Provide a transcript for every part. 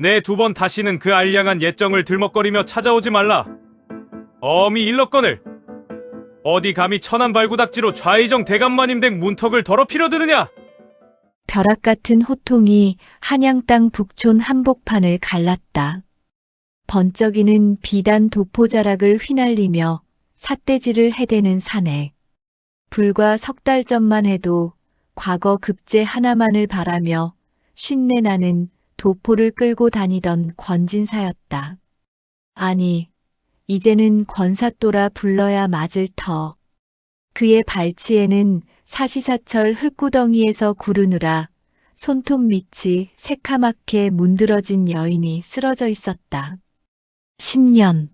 내 두 번 다시는 그 알량한 옛정을 들먹거리며 찾아오지 말라. 어미 일렀거늘. 어디 감히 천안발구닥지로 좌의정 대감마님댁 문턱을 더럽히려 드느냐? 벼락 같은 호통이 한양 땅 북촌 한복판을 갈랐다. 번쩍이는 비단 도포자락을 휘날리며 삿대질을 해대는 사내. 불과 석 달 전만 해도 과거 급제 하나만을 바라며 쉰내 나는 도포를 끌고 다니던 권진사였다. 아니, 이제는 권사또라 불러야 맞을 터. 그의 발치에는 사시사철 흙구덩이에서 구르느라 손톱 밑이 새카맣게 문드러진 여인이 쓰러져 있었다. 10년.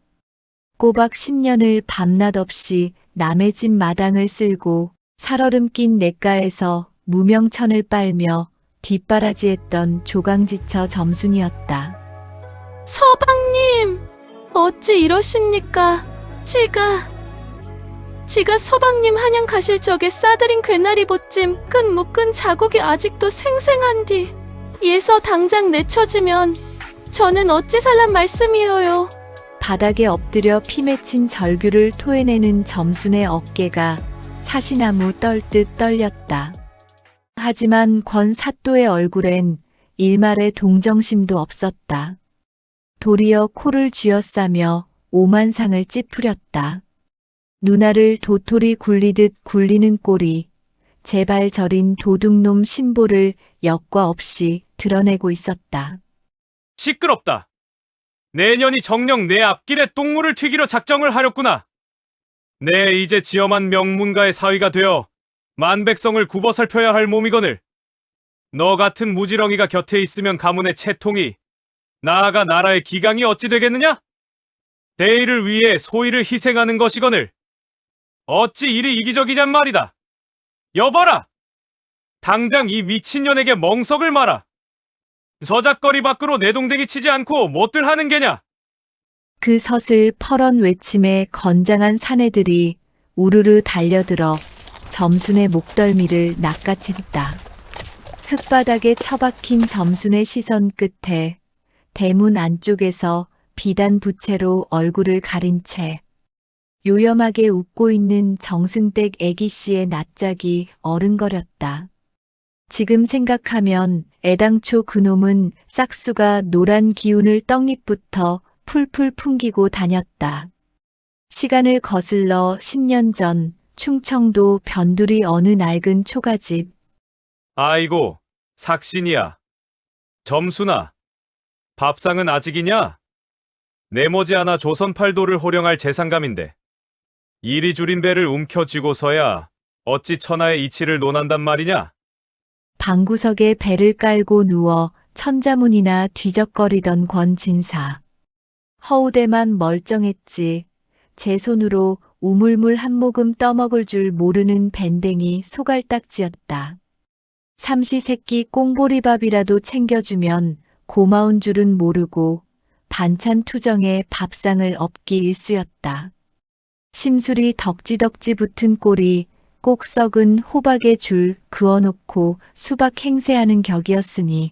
꼬박 10년을 밤낮 없이 남의 집 마당을 쓸고 살얼음 낀 냇가에서 무명천을 빨며 뒷바라지했던 조강지처 점순이었다. 서방님, 어찌 이러십니까? 지가 서방님 한양 가실 적에 싸들인 괴나리 보찜 끈 묶은 자국이 아직도 생생한디 예서 당장 내쳐지면 저는 어찌 살란 말씀이에요. 바닥에 엎드려 피 맺힌 절규를 토해내는 점순의 어깨가 사시나무 떨듯 떨렸다. 하지만 권 사또의 얼굴엔 일말의 동정심도 없었다. 도리어 코를 쥐어싸며 오만상을 찌푸렸다. 누나를 도토리 굴리듯 굴리는 꼴이 제발 저린 도둑놈 신보를 역과 없이 드러내고 있었다. 시끄럽다. 내년이 정녕 내 앞길에 똥물을 튀기려 작정을 하렸구나. 내 이제 지엄한 명문가의 사위가 되어 만백성을 굽어 살펴야 할 몸이거늘. 너 같은 무지렁이가 곁에 있으면 가문의 채통이, 나아가 나라의 기강이 어찌 되겠느냐? 대의를 위해 소의를 희생하는 것이거늘. 어찌 이리 이기적이냔 말이다. 여봐라! 당장 이 미친년에게 멍석을 마라. 저작거리 밖으로 내동댕이 치지 않고 못들 하는 게냐? 그 서슬 퍼런 외침에 건장한 사내들이 우르르 달려들어 점순의 목덜미를 낚아챘다. 흙바닥에 처박힌 점순의 시선 끝에 대문 안쪽에서 비단 부채로 얼굴을 가린 채 요염하게 웃고 있는 정승댁 애기씨의 낯짝이 어른거렸다. 지금 생각하면 애당초 그놈은 싹수가 노란 기운을 떡잎부터 풀풀 풍기고 다녔다. 시간을 거슬러 10년 전 충청도 변두리 어느 낡은 초가집. 아이고, 삭신이야. 점순아, 밥상은 아직이냐? 내 머지않아 조선팔도를 호령할 재상감인데 이리 줄인 배를 움켜쥐고서야 어찌 천하의 이치를 논한단 말이냐? 방구석에 배를 깔고 누워 천자문이나 뒤적거리던 권진사. 허우대만 멀쩡했지. 제 손으로 우물물 한 모금 떠먹을 줄 모르는 밴댕이 소갈딱지였다. 삼시세끼 꽁보리밥이라도 챙겨주면 고마운 줄은 모르고 반찬 투정에 밥상을 엎기 일쑤였다. 심술이 덕지덕지 붙은 꼴이 꼭 썩은 호박의 줄 그어놓고 수박 행세하는 격이었으니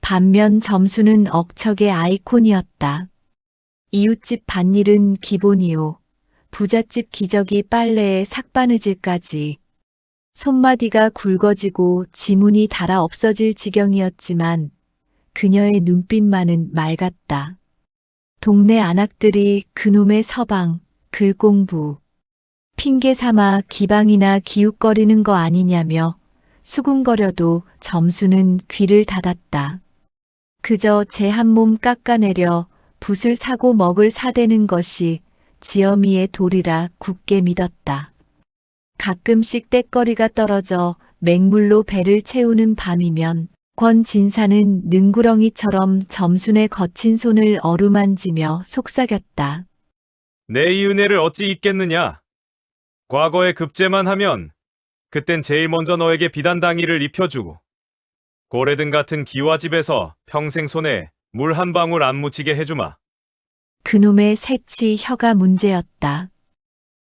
반면 점수는 억척의 아이콘이었다. 이웃집 밭일은 기본이요. 부잣집 기저귀 빨래에 삭바느질까지. 손마디가 굵어지고 지문이 닳아 없어질 지경이었지만 그녀의 눈빛만은 맑았다. 동네 안악들이 그놈의 서방, 글공부, 핑계 삼아 기방이나 기웃거리는 거 아니냐며 수군거려도 점수는 귀를 닫았다. 그저 제 한 몸 깎아내려 붓을 사고 먹을 사대는 것이 지엄이의 도리라 굳게 믿었다. 가끔씩 땔거리가 떨어져 맹물로 배를 채우는 밤이면 권진사는 능구렁이처럼 점순의 거친 손을 어루만지며 속삭였다. 내 이 은혜를 어찌 잊겠느냐? 과거에 급제만 하면 그땐 제일 먼저 너에게 비단당이를 입혀주고 고래등 같은 기와집에서 평생 손에 물 한 방울 안 묻히게 해주마. 그놈의 새치 혀가 문제였다.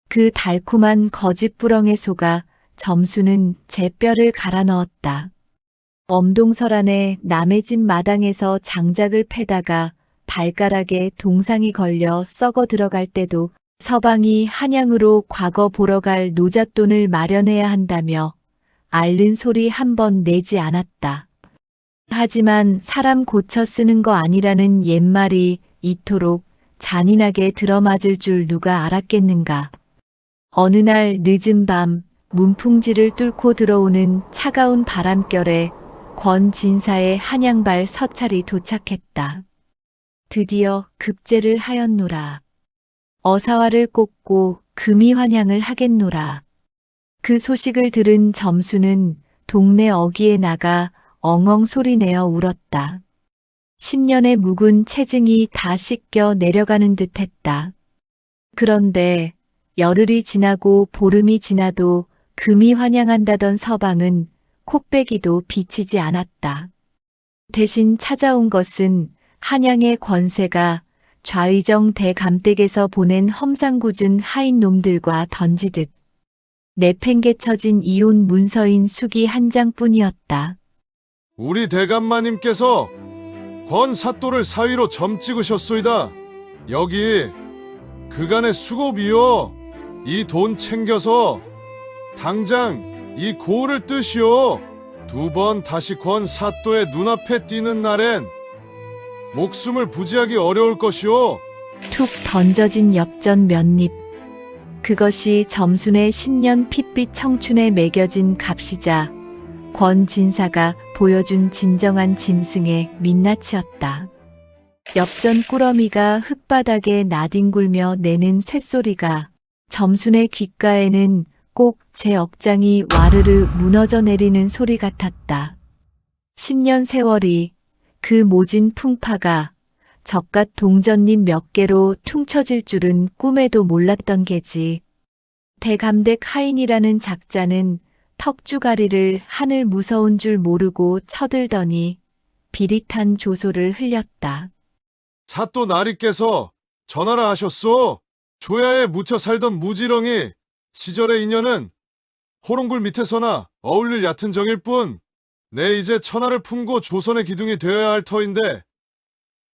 그 달콤한 거짓부렁에 속아 점수는 제 뼈를 갈아 넣었다. 엄동설 안에 남의 집 마당에서 장작을 패다가 발가락에 동상이 걸려 썩어 들어갈 때도 서방이 한양으로 과거 보러 갈 노잣돈을 마련해야 한다며 앓는 소리 한 번 내지 않았다. 하지만 사람 고쳐 쓰는 거 아니라는 옛말이 이토록 잔인하게 들어맞을 줄 누가 알았겠는가. 어느 날 늦은 밤 문풍지를 뚫고 들어오는 차가운 바람결에 권 진사의 한양발 서찰이 도착했다. 드디어 급제를 하였노라. 어사화를 꽂고 금이환향을 하겠노라. 그 소식을 들은 점수는 동네 어귀에 나가 엉엉 소리내어 울었다. 10년의 묵은 체증이 다 씻겨 내려가는 듯했다. 그런데 열흘이 지나고 보름이 지나도 금이 환향한다던 서방은 콧배기도 비치지 않았다. 대신 찾아온 것은 한양의 권세가 좌의정 대감댁에서 보낸 험상궂은 하인 놈들과 던지듯 내팽개쳐진 이혼 문서인 수기 한 장뿐이었다. 우리 대감마님께서 권 사또를 사위로 점 찍으셨소이다. 여기 그간의 수고비요. 이 돈 챙겨서 당장 이 고을을 뜨시오. 2번 다시 권 사또의 눈앞에 띄는 날엔 목숨을 부지하기 어려울 것이오. 툭 던져진 엽전 몇 입. 그것이 점순의 10년 핏빛 청춘에 매겨진 값이자 권 진사가 보여준 진정한 짐승의 민낯이었다. 엽전 꾸러미가 흙바닥에 나뒹굴며 내는 쇳소리가 점순의 귓가에는 꼭 제 억장이 와르르 무너져 내리는 소리 같았다. 10년 세월이 그 모진 풍파가 젓갓 동전잎 몇 개로 퉁쳐질 줄은 꿈에도 몰랐던 게지. 대감댁 하인이라는 작자는 턱주가리를 하늘 무서운 줄 모르고 쳐들더니 비릿한 조소를 흘렸다. 사또 나리께서 전하라 하셨소. 조야에 묻혀 살던 무지렁이 시절의 인연은 호롱굴 밑에서나 어울릴 얕은 정일 뿐. 내 이제 천하를 품고 조선의 기둥이 되어야 할 터인데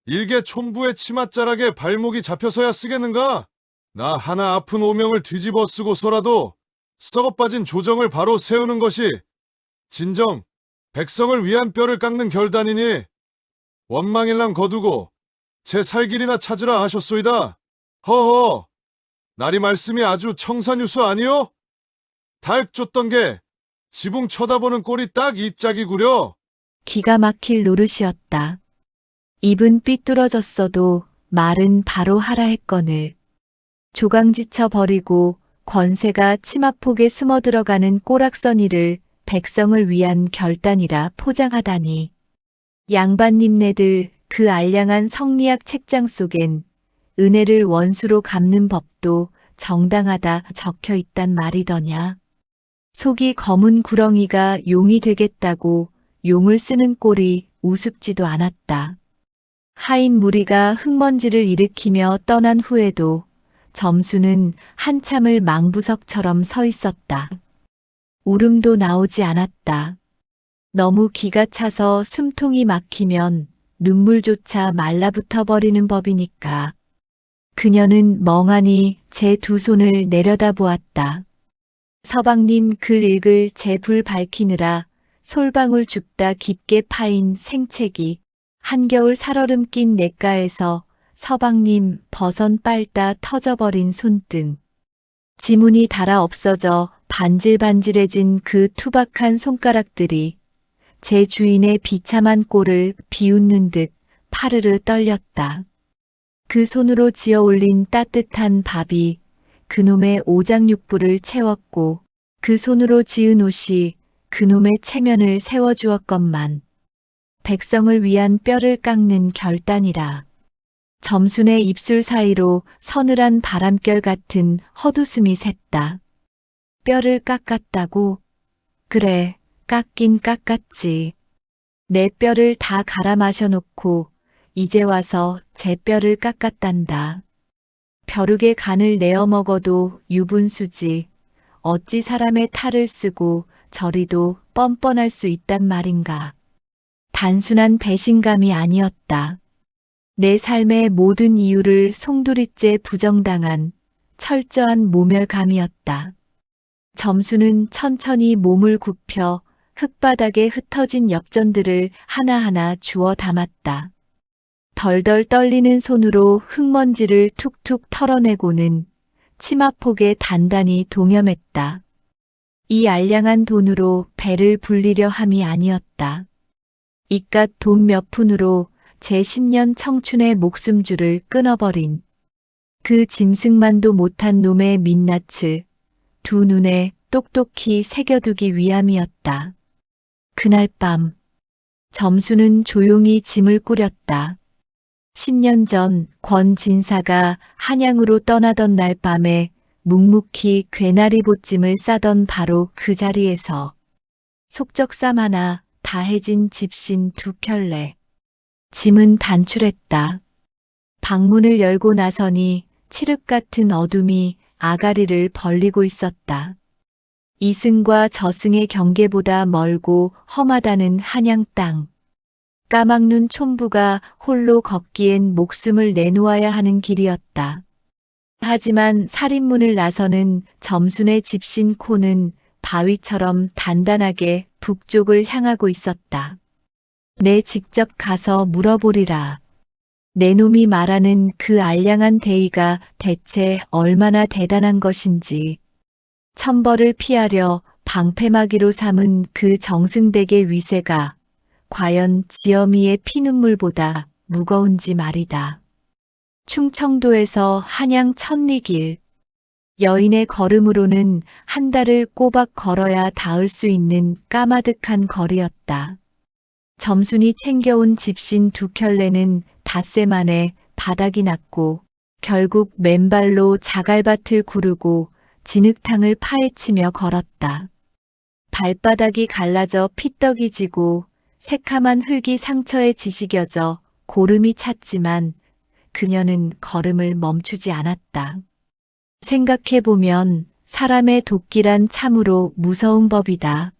일개 촌부의 치맛자락에 발목이 잡혀서야 쓰겠는가? 나 하나 아픈 오명을 뒤집어 쓰고서라도 썩어빠진 조정을 바로 세우는 것이 진정 백성을 위한 뼈를 깎는 결단이니 원망일랑 거두고 제 살 길이나 찾으라 하셨소이다. 허허, 나리 말씀이 아주 청산유수 아니요? 달 쫓던 게 지붕 쳐다보는 꼴이 딱 이 짝이구려. 기가 막힐 노릇이었다. 입은 삐뚤어졌어도 말은 바로 하라 했거늘. 조강지쳐 버리고 권세가 치마폭에 숨어 들어가는 꼬락서니를 백성을 위한 결단이라 포장하다니. 양반님네들 그 알량한 성리학 책장 속엔 은혜를 원수로 갚는 법도 정당하다 적혀 있단 말이더냐. 속이 검은 구렁이가 용이 되겠다고 용을 쓰는 꼴이 우습지도 않았다. 하인 무리가 흙먼지를 일으키며 떠난 후에도 점수는 한참을 망부석처럼 서 있었다. 울음도 나오지 않았다. 너무 기가 차서 숨통이 막히면 눈물조차 말라붙어 버리는 법이니까. 그녀는 멍하니 제 두 손을 내려다보았다. 서방님 글 읽을 제 불 밝히느라 솔방울 줍다 깊게 파인 생채기 한겨울 살얼음 낀 냇가에서 서방님 버선 빨다 터져버린 손등. 지문이 닳아 없어져 반질반질해진 그 투박한 손가락들이 제 주인의 비참한 꼴을 비웃는 듯 파르르 떨렸다. 그 손으로 지어 올린 따뜻한 밥이 그놈의 오장육부를 채웠고 그 손으로 지은 옷이 그놈의 체면을 세워주었건만 백성을 위한 뼈를 깎는 결단이라. 점순의 입술 사이로 서늘한 바람결 같은 헛웃음이 샜다. 뼈를 깎았다고? 그래, 깎긴 깎았지. 내 뼈를 다 갈아 마셔놓고 이제 와서 제 뼈를 깎았단다. 벼룩의 간을 내어 먹어도 유분수지. 어찌 사람의 탈을 쓰고 저리도 뻔뻔할 수 있단 말인가. 단순한 배신감이 아니었다. 내 삶의 모든 이유를 송두리째 부정당한 철저한 모멸감이었다. 점수는 천천히 몸을 굽혀 흙바닥에 흩어진 엽전들을 하나하나 주워 담았다. 덜덜 떨리는 손으로 흙먼지를 툭툭 털어내고는 치마폭에 단단히 동여맸다. 이 알량한 돈으로 배를 불리려 함이 아니었다. 이깟 돈 몇 푼으로 제 10년 청춘의 목숨줄을 끊어버린 그 짐승만도 못한 놈의 민낯을 두 눈에 똑똑히 새겨두기 위함이었다. 그날 밤 점수는 조용히 짐을 꾸렸다. 10년 전 권 진사가 한양으로 떠나던 날 밤에 묵묵히 괴나리 보찜을 싸던 바로 그 자리에서 속적삼 하나 다해진 집신 2켤레. 짐은 단출했다. 방문을 열고 나서니 칠흑 같은 어둠이 아가리를 벌리고 있었다. 이승과 저승의 경계보다 멀고 험하다는 한양 땅. 까막눈 촌부가 홀로 걷기엔 목숨을 내놓아야 하는 길이었다. 하지만 살인문을 나서는 점순의 집신 코는 바위처럼 단단하게 북쪽을 향하고 있었다. 내 직접 가서 물어보리라. 내 놈이 말하는 그 알량한 대의가 대체 얼마나 대단한 것인지. 천벌을 피하려 방패막이로 삼은 그 정승댁의 위세가 과연 지엄이의 피눈물보다 무거운지 말이다. 충청도에서 한양 천리길. 여인의 걸음으로는 한 달을 꼬박 걸어야 닿을 수 있는 까마득한 거리였다. 점순이 챙겨온 집신 2켤레는 닷새 만에 바닥이 났고 결국 맨발로 자갈밭을 구르고 진흙탕을 파헤치며 걸었다. 발바닥이 갈라져 피떡이 지고 새카만 흙이 상처에 지시겨져 고름이 찼지만 그녀는 걸음을 멈추지 않았다. 생각해보면 사람의 도끼란 참으로 무서운 법이다.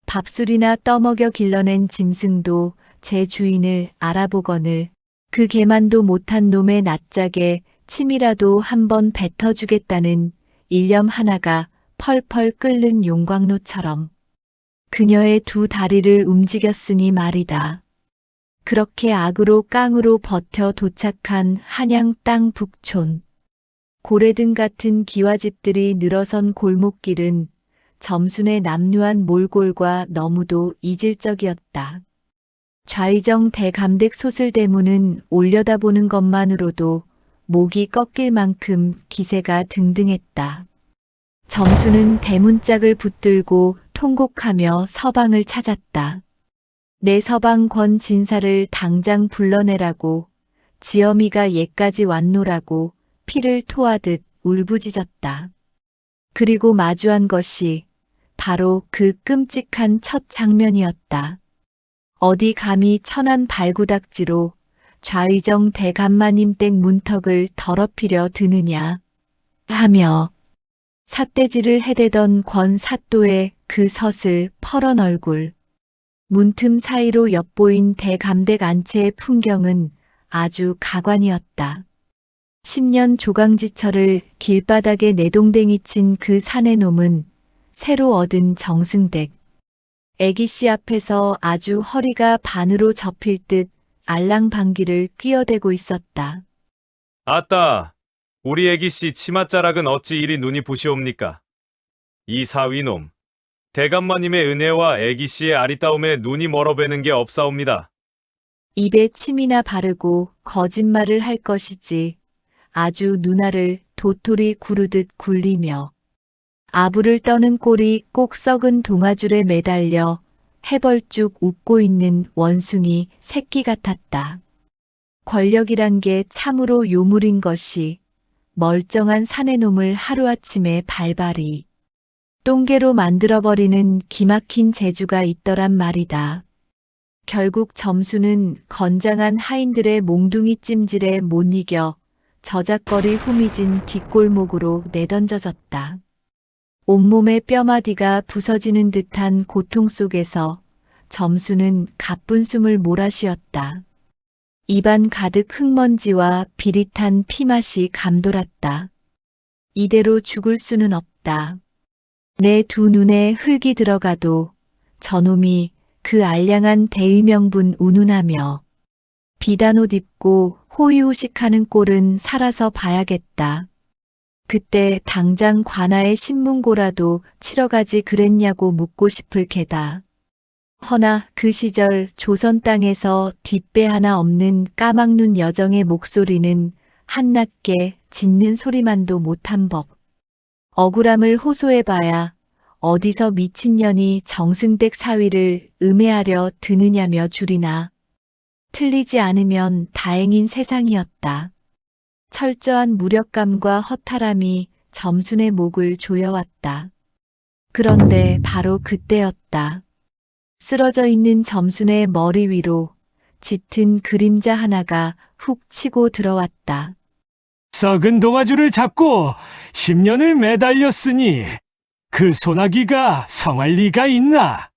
밥술이나 떠먹여 길러낸 짐승도 제 주인을 알아보거늘 그 개만도 못한 놈의 낯짝에 침이라도 한번 뱉어주겠다는 일념 하나가 펄펄 끓는 용광로처럼 그녀의 두 다리를 움직였으니 말이다. 그렇게 악으로 깡으로 버텨 도착한 한양 땅 북촌. 고래등 같은 기와집들이 늘어선 골목길은 점순의 남루한 몰골과 너무도 이질적이었다. 좌의정 대감댁 소슬대문은 올려다보는 것만으로도 목이 꺾일 만큼 기세가 등등했다. 점수는 대문짝을 붙들고 통곡하며 서방을 찾았다. 내 서방 권 진사를 당장 불러내라고, 지엄이가 얘까지 왔노라고 피를 토하듯 울부짖었다. 그리고 마주한 것이 바로 그 끔찍한 첫 장면이었다. 어디 감히 천한 발구닥지로 좌의정 대감마님 댁 문턱을 더럽히려 드느냐 하며 삿대질을 해대던 권 사또의 그 서슬 퍼런 얼굴, 문틈 사이로 엿보인 대감댁 안채의 풍경은 아주 가관이었다. 10년 조강지처를 길바닥에 내동댕이 친 그 사내 놈은 새로 얻은 정승댁. 애기씨 앞에서 아주 허리가 반으로 접힐 듯 알랑방귀를 끼어대고 있었다. 아따, 우리 애기씨 치맛자락은 어찌 이리 눈이 부시옵니까? 이 사위놈, 대감마님의 은혜와 애기씨의 아리따움에 눈이 멀어배는 게 없사옵니다. 입에 침이나 바르고 거짓말을 할 것이지 아주 누나를 도토리 구르듯 굴리며 아부를 떠는 꼴이 꼭 썩은 동아줄에 매달려 해벌쭉 웃고 있는 원숭이 새끼 같았다. 권력이란 게 참으로 요물인 것이 멀쩡한 사내놈을 하루아침에 발발이 똥개로 만들어버리는 기막힌 재주가 있더란 말이다. 결국 점수는 건장한 하인들의 몽둥이 찜질에 못 이겨 저작거리 후미진 뒷골목으로 내던져졌다. 온몸의 뼈마디가 부서지는 듯한 고통 속에서 점수는 가쁜 숨을 몰아쉬었다. 입안 가득 흙먼지와 비릿한 피맛이 감돌았다. 이대로 죽을 수는 없다. 내 두 눈에 흙이 들어가도 저놈이 그 알량한 대의명분 운운하며 비단옷 입고 호의호식하는 꼴은 살아서 봐야겠다. 그때 당장 관아의 신문고라도 치러 가지 그랬냐고 묻고 싶을 게다. 허나 그 시절 조선 땅에서 뒷배 하나 없는 까막눈 여정의 목소리는 한낮게 짖는 소리만도 못한 법. 억울함을 호소해봐야 어디서 미친년이 정승댁 사위를 음해하려 드느냐며 줄이나. 틀리지 않으면 다행인 세상이었다. 철저한 무력감과 허탈함이 점순의 목을 조여왔다. 그런데 바로 그때였다. 쓰러져 있는 점순의 머리 위로 짙은 그림자 하나가 훅 치고 들어왔다. 썩은 동아줄을 잡고 10년을 매달렸으니 그 소나기가 성할 리가 있나?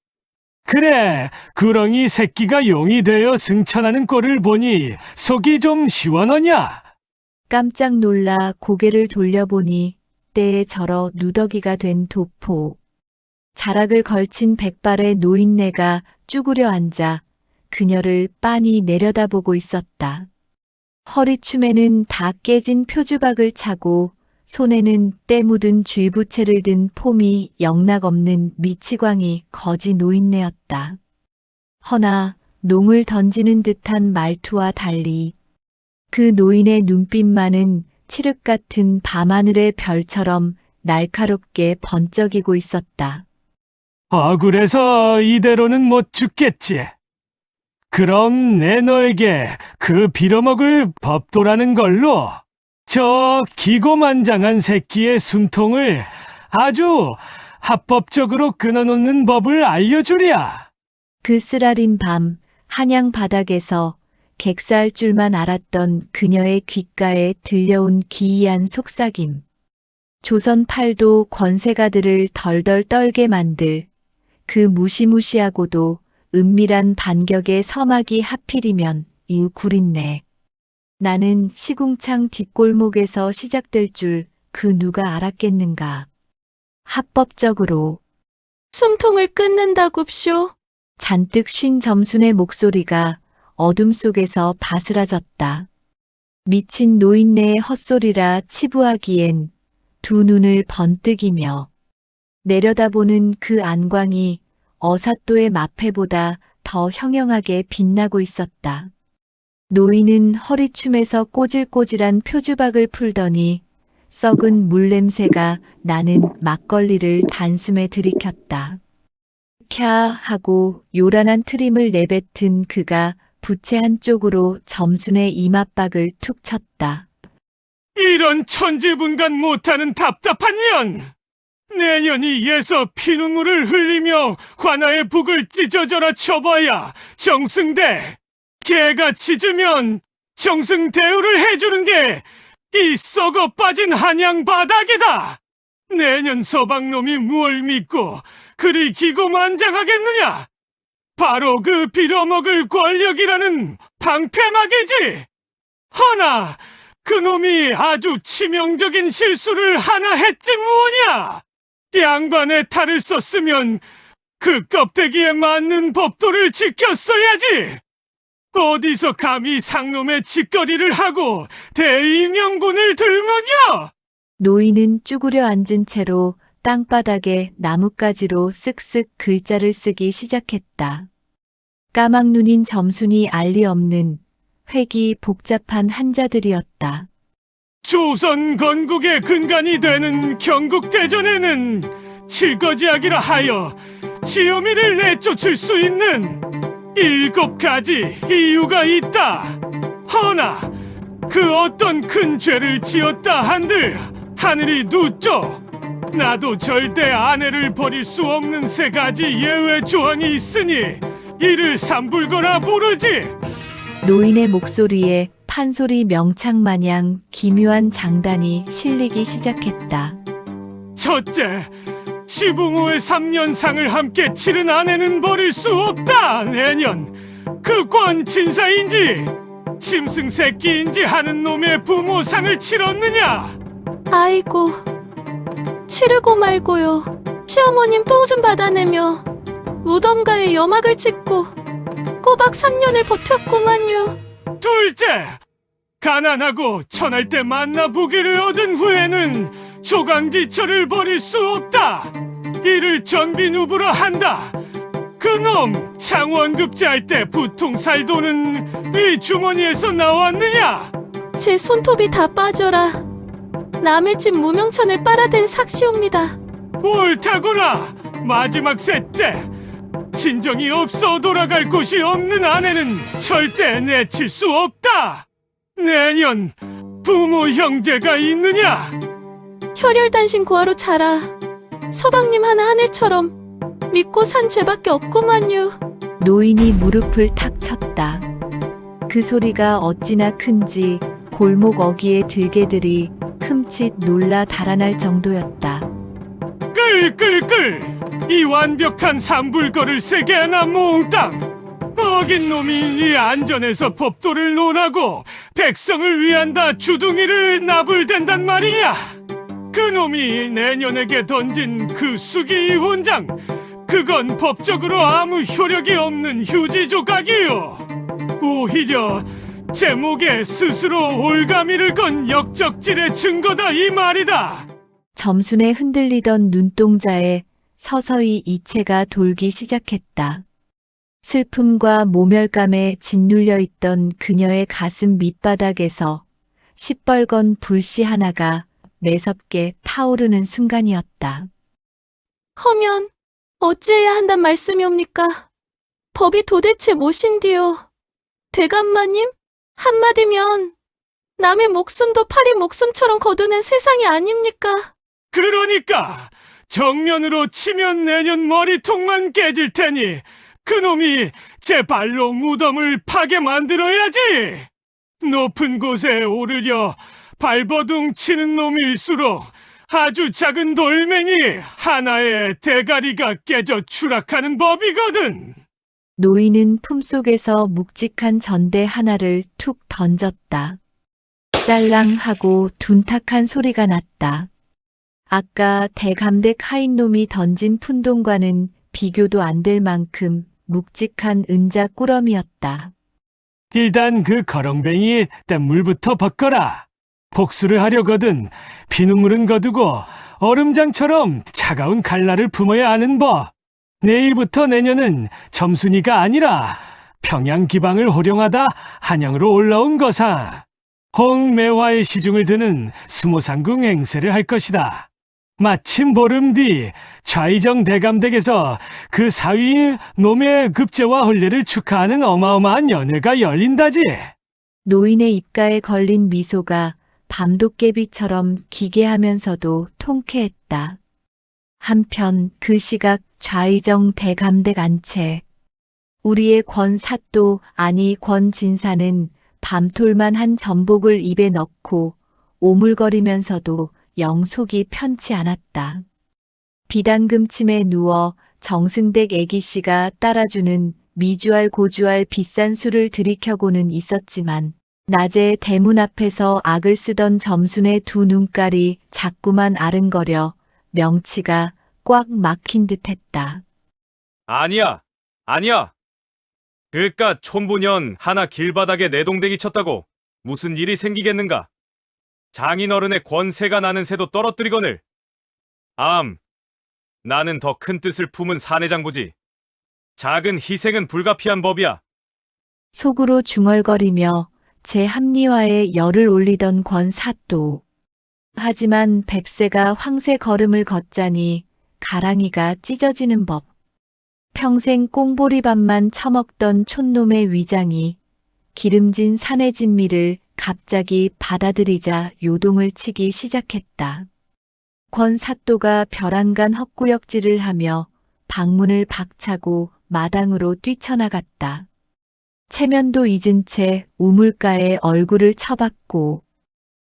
그래, 구렁이 새끼가 용이 되어 승천하는 꼴을 보니 속이 좀 시원하냐? 깜짝 놀라 고개를 돌려보니 때에 절어 누더기가 된 도포. 자락을 걸친 백발의 노인네가 쭈그려 앉아 그녀를 빤히 내려다보고 있었다. 허리춤에는 다 깨진 표주박을 차고 손에는 때 묻은 쥐부채를 든 폼이 영락없는 미치광이 거지 노인네였다. 허나 농을 던지는 듯한 말투와 달리 그 노인의 눈빛만은 칠흑 같은 밤하늘의 별처럼 날카롭게 번쩍이고 있었다. 억울해서 이대로는 못 죽겠지. 그럼 내 너에게 그 빌어먹을 법도라는 걸로 저 기고만장한 새끼의 숨통을 아주 합법적으로 끊어놓는 법을 알려주랴. 그 쓰라린 밤 한양 바닥에서 객사할 줄만 알았던 그녀의 귓가에 들려온 기이한 속삭임. 조선 팔도 권세가들을 덜덜 떨게 만들 그 무시무시하고도 은밀한 반격의 서막이 하필이면 이 구린내. 나는 시궁창 뒷골목에서 시작될 줄 그 누가 알았겠는가. 합법적으로 숨통을 끊는다굽쇼. 잔뜩 쉰 점순의 목소리가 어둠 속에서 바스라졌다. 미친 노인네의 헛소리라 치부하기엔 두 눈을 번뜩이며 내려다보는 그 안광이 어삿도의 마패보다 더 형형하게 빛나고 있었다. 노인은 허리춤에서 꼬질꼬질한 표주박을 풀더니 썩은 물냄새가 나는 막걸리를 단숨에 들이켰다. 캬 하고 요란한 트림을 내뱉은 그가 부채 한쪽으로 점순의 이맛박을 툭 쳤다. 이런 천지분간 못하는 답답한 년! 내년이 예서 피눈물을 흘리며 관아의 북을 찢어져라 쳐봐야 정승대! 개가 짖으면 정승대우를 해주는 게 이 썩어 빠진 한양 바닥이다! 내년 서방놈이 무얼 믿고 그리 기고만장하겠느냐? 바로 그 빌어먹을 권력이라는 방패막이지! 허나 그놈이 아주 치명적인 실수를 하나 했지 뭐냐! 양반의 탈을 썼으면 그 껍데기에 맞는 법도를 지켰어야지! 어디서 감히 상놈의 짓거리를 하고 대의명분을 들먹여! 노인은 쭈그려 앉은 채로 땅바닥에 나뭇가지로 쓱쓱 글자를 쓰기 시작했다. 까막눈인 점순이 알리 없는 획이 복잡한 한자들이었다. 조선 건국의 근간이 되는 경국대전에는 칠거지악이라 하여 시어미를 내쫓을 수 있는 7가지 이유가 있다. 허나 그 어떤 큰 죄를 지었다 한들 하늘이 눕죠. 나도 절대 아내를 버릴 수 없는 3가지 예외 조항이 있으니 이를 삼불거나 부르지. 노인의 목소리에 판소리 명창 마냥 기묘한 장단이 실리기 시작했다. 첫째, 시부모의 3년상을 함께 치른 아내는 버릴 수 없다. 내년 그 권 진사인지 짐승 새끼인지 하는 놈의 부모상을 치렀느냐? 아이고, 치르고 말고요. 시어머님 또 좀 받아내며 무덤가에 염악을 찍고 꼬박 3년을 버텼구만요. 둘째, 가난하고 천할 때 만나 보기를 얻은 후에는 조강지처를 버릴 수 없다. 이를 전비누부로 한다. 그놈 창원급제할 때 부통살 돈은 네 주머니에서 나왔느냐? 제 손톱이 다 빠져라 남의 집 무명천을 빨아댄 삭시옵니다. 옳다구나. 마지막 셋째, 친정이 없어 돌아갈 곳이 없는 아내는 절대 내칠 수 없다. 내년 부모 형제가 있느냐? 혈혈단신 고아로 자라 서방님 하늘처럼 믿고 산 죄밖에 없구만요. 노인이 무릎을 탁 쳤다. 그 소리가 어찌나 큰지 골목 어귀의 들개들이 흠칫 놀라 달아날 정도였다. 끌끌끌! 이 완벽한 삼불거를 세게 하나 몽땅! 어긴 놈이 이 안전에서 법도를 논하고 백성을 위한다 주둥이를 나불댄단 말이야! 그놈이 내년에게 던진 그 수기 훈장, 그건 법적으로 아무 효력이 없는 휴지 조각이요. 오히려 제 목에 스스로 올가미를 건 역적질의 증거다 이 말이다. 점순에 흔들리던 눈동자에 서서히 이체가 돌기 시작했다. 슬픔과 모멸감에 짓눌려 있던 그녀의 가슴 밑바닥에서 시뻘건 불씨 하나가 매섭게 타오르는 순간이었다. 허면 어찌해야 한단 말씀이옵니까? 법이 도대체 무엇인디요? 대감마님? 한마디면 남의 목숨도 파리 목숨처럼 거두는 세상이 아닙니까? 그러니까 정면으로 치면 내년 머리통만 깨질 테니 그놈이 제 발로 무덤을 파게 만들어야지. 높은 곳에 오르려 발버둥 치는 놈일수록 아주 작은 돌멩이 하나의 대가리가 깨져 추락하는 법이거든. 노인은 품속에서 묵직한 전대 하나를 툭 던졌다. 짤랑 하고 둔탁한 소리가 났다. 아까 대감댁 하인놈이 던진 푼돈과는 비교도 안 될 만큼 묵직한 은자 꾸러미였다. 일단 그 거렁뱅이 뗏물부터 벗거라. 복수를 하려거든 피눈물은 거두고 얼음장처럼 차가운 갈라를 품어야 하는 법. 내일부터 내년은 점순이가 아니라 평양 기방을 호령하다 한양으로 올라온 거사. 홍매화의 시중을 드는 수모상궁 행세를 할 것이다. 마침 보름 뒤 좌이정 대감댁에서 그 사위 놈의 급제와 혼례를 축하하는 어마어마한 연회가 열린다지. 노인의 입가에 걸린 미소가 밤도깨비처럼 기괴하면서도 통쾌했다. 한편 그 시각 좌이정 대감댁 안채, 우리의 권사또 아니 권진사는 밤톨만 한 전복을 입에 넣고 오물거리면서도 영 속이 편치 않았다. 비단금침에 누워 정승댁 애기씨가 따라주는 미주알 고주알 비싼 술을 들이켜고는 있었지만 낮에 대문 앞에서 악을 쓰던 점순의 두 눈깔이 자꾸만 아른거려 명치가 꽉 막힌 듯했다. 아니야, 아니야. 그깟 촌부년 하나 길바닥에 내동댕이 쳤다고 무슨 일이 생기겠는가? 장인어른의 권세가 나는 새도 떨어뜨리거늘. 나는 더 큰 뜻을 품은 사내장부지. 작은 희생은 불가피한 법이야. 속으로 중얼거리며 제 합리화에 열을 올리던 권사또. 하지만 뱁새가 황새 걸음을 걷자니 가랑이가 찢어지는 법. 평생 꽁보리밥만 처먹던 촌놈의 위장이 기름진 사내 진미를 갑자기 받아들이자 요동을 치기 시작했다. 권사또가 벼랑간 헛구역질을 하며 방문을 박차고 마당으로 뛰쳐나갔다. 체면도 잊은 채 우물가에 얼굴을 쳐박고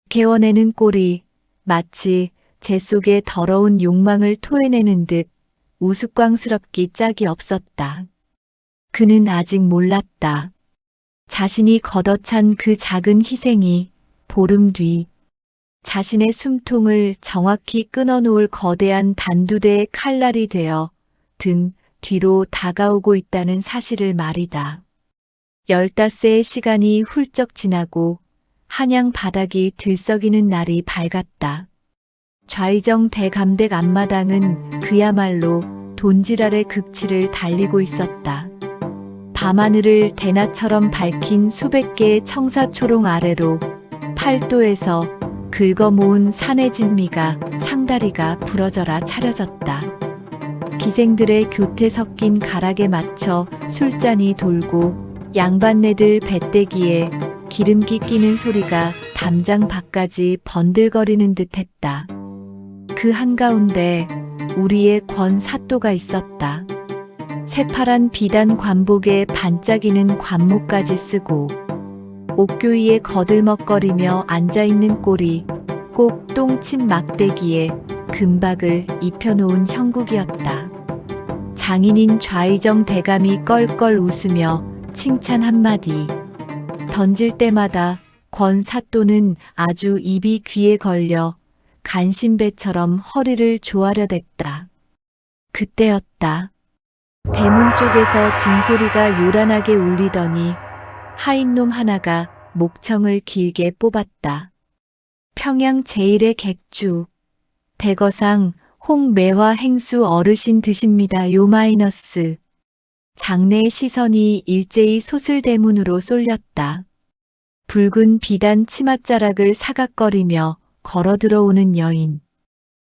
개워내는 꼴이 마치 제 속에 더러운 욕망을 토해내는 듯 우스꽝스럽기 짝이 없었다. 그는 아직 몰랐다. 자신이 걷어찬 그 작은 희생이 보름 뒤 자신의 숨통을 정확히 끊어놓을 거대한 단두대의 칼날이 되어 등 뒤로 다가오고 있다는 사실을 말이다. 15세의 시간이 훌쩍 지나고 한양 바닥이 들썩이는 날이 밝았다. 좌의정 대감댁 앞마당은 그야말로 돈지랄의 극치를 달리고 있었다. 밤하늘을 대낮처럼 밝힌 수백 개의 청사초롱 아래로 팔도에서 긁어모은 산의 진미가 상다리가 부러져라 차려졌다. 기생들의 교태 섞인 가락에 맞춰 술잔이 돌고 양반네들 배때기에 기름기 끼는 소리가 담장 밖까지 번들거리는 듯했다. 그 한가운데 우리의 권사또가 있었다. 새파란 비단 관복에 반짝이는 관목까지 쓰고 옥교 위에 거들먹거리며 앉아있는 꼴이 꼭 똥친 막대기에 금박을 입혀놓은 형국이었다. 장인인 좌의정 대감이 껄껄 웃으며 칭찬 한마디 던질 때마다 권사또는 아주 입이 귀에 걸려 간신배처럼 허리를 조아려 댔다. 그때였다. 대문 쪽에서 징소리가 요란하게 울리더니 하인놈 하나가 목청을 길게 뽑았다. 평양 제1의 객주 대거상 홍매화 행수 어르신 드십니다. 요마이너스. 장내의 시선이 일제히 소슬대문으로 쏠렸다. 붉은 비단 치맛자락을 사각거리며 걸어 들어오는 여인.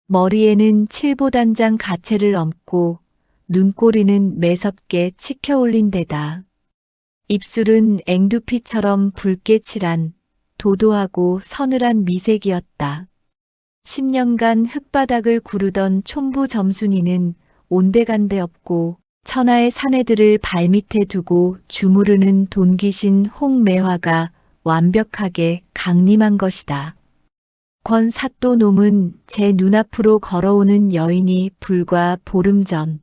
머리에는 칠보단장 가채를 얹고 눈꼬리는 매섭게 치켜 올린 데다. 입술은 앵두피처럼 붉게 칠한 도도하고 서늘한 미색이었다. 10년간 흙바닥을 구르던 촌부 점순이는 온데간데 없고 천하의 사내들을 발밑에 두고 주무르는 돈귀신 홍매화가 완벽하게 강림한 것이다. 권사또 놈은 제 눈앞으로 걸어오는 여인이 불과 보름 전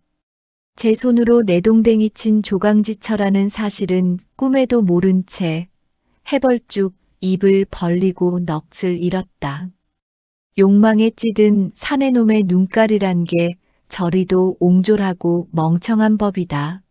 제 손으로 내동댕이 친 조강지처라는 사실은 꿈에도 모른 채 해벌쭉 입을 벌리고 넋을 잃었다. 욕망에 찌든 사내놈의 눈깔이란 게 저리도 옹졸하고 멍청한 법이다.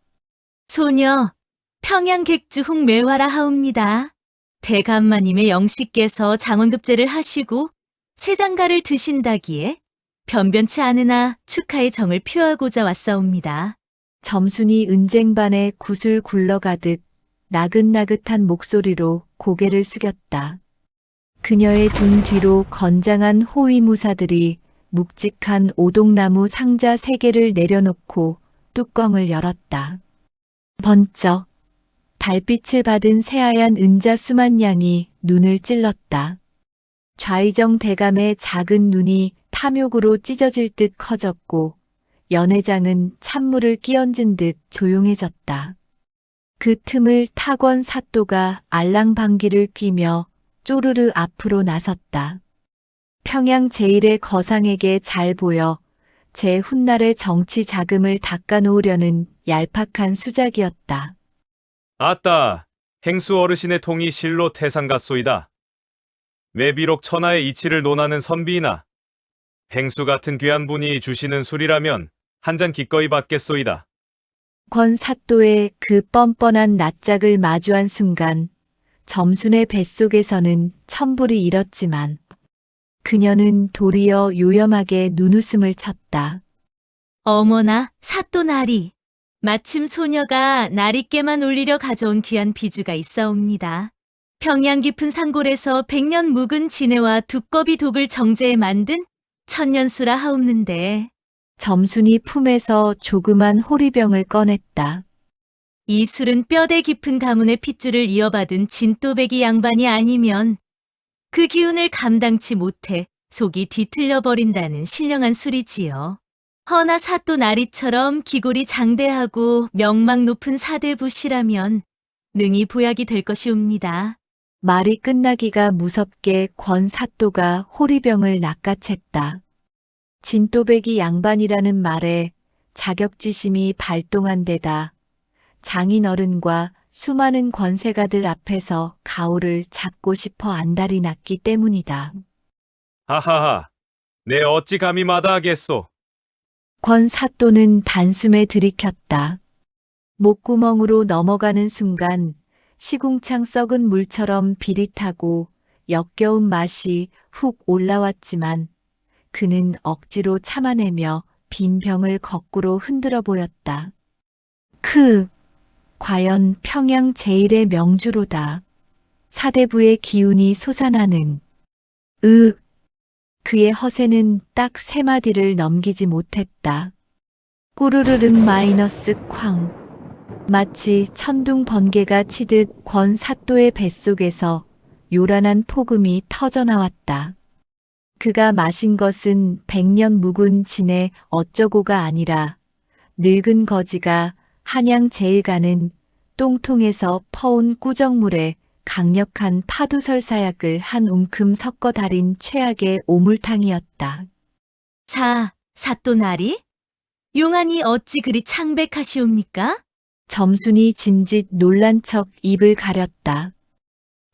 소녀, 평양객주 홍매화라 하옵니다. 대감마님의 영씨께서 장원급제를 하시고 세장가를 드신다기에 변변치 않으나 축하의 정을 표하고자 왔사옵니다. 점순이 은쟁반에 구슬 굴러가듯 나긋나긋한 목소리로 고개를 숙였다. 그녀의 등 뒤로 건장한 호위무사들이 묵직한 오동나무 상자 3개를 내려놓고 뚜껑을 열었다. 번쩍 달빛을 받은 새하얀 은자 수만 양이 눈을 찔렀다. 좌의정 대감의 작은 눈이 탐욕으로 찢어질 듯 커졌고 연회장은 찬물을 끼얹은 듯 조용해졌다. 그 틈을 타권 사또가 알랑방귀를 뀌며 쪼르르 앞으로 나섰다. 평양 제1의 거상에게 잘 보여 제 훗날의 정치 자금을 닦아놓으려는 얄팍한 수작이었다. 아따, 행수 어르신의 통이 실로 태산 같소이다. 왜 비록 천하의 이치를 논하는 선비이나 행수 같은 귀한 분이 주시는 술이라면 한 잔 기꺼이 받겠소이다. 권 사또의 그 뻔뻔한 낯짝을 마주한 순간 점순의 뱃속에서는 천불이 일었지만 그녀는 도리어 요염하게 눈웃음을 쳤다. 어머나, 사또 나리. 마침 소녀가 나리께만 올리려 가져온 귀한 비주가 있사옵니다. 평양 깊은 산골에서 100년 묵은 진해와 두꺼비 독을 정제해 만든 천년수라 하옵는데 점순이 품에서 조그만 호리병을 꺼냈다. 이 술은 뼈대 깊은 가문의 핏줄을 이어받은 진또배기 양반이 아니면 그 기운을 감당치 못해 속이 뒤틀려 버린다는 신령한 술이지요. 허나 사또 나리처럼 기골이 장대하고 명망 높은 사대부시라면 능히 보약이 될 것이옵니다. 말이 끝나기가 무섭게 권 사또가 호리병을 낚아챘다. 진또배기 양반이라는 말에 자격지심이 발동한 데다 장인 어른과 수많은 권세가들 앞에서 가오를 잡고 싶어 안달이 났기 때문이다. 하하하. 내 어찌 감히 마다하겠소. 권 사또는 단숨에 들이켰다. 목구멍으로 넘어가는 순간 시궁창 썩은 물처럼 비릿하고 역겨운 맛이 훅 올라왔지만 그는 억지로 참아내며 빈 병을 거꾸로 흔들어 보였다. 과연 평양 제일의 명주로다. 사대부의 기운이 솟아나는. 그의 허세는 딱 3마디를 넘기지 못했다. 꾸르르륵 마이너스 쾅. 마치 천둥 번개가 치듯 권 사또의 뱃속에서 요란한 폭음이 터져나왔다. 그가 마신 것은 100년 묵은 진의 어쩌고가 아니라 늙은 거지가 한양 제일 가는 똥통에서 퍼온 꾸정물에 강력한 파두설사약을 한 움큼 섞어 달인 최악의 오물탕이었다. 사또나리? 용안이 어찌 그리 창백하시옵니까? 점순이 짐짓 놀란 척 입을 가렸다.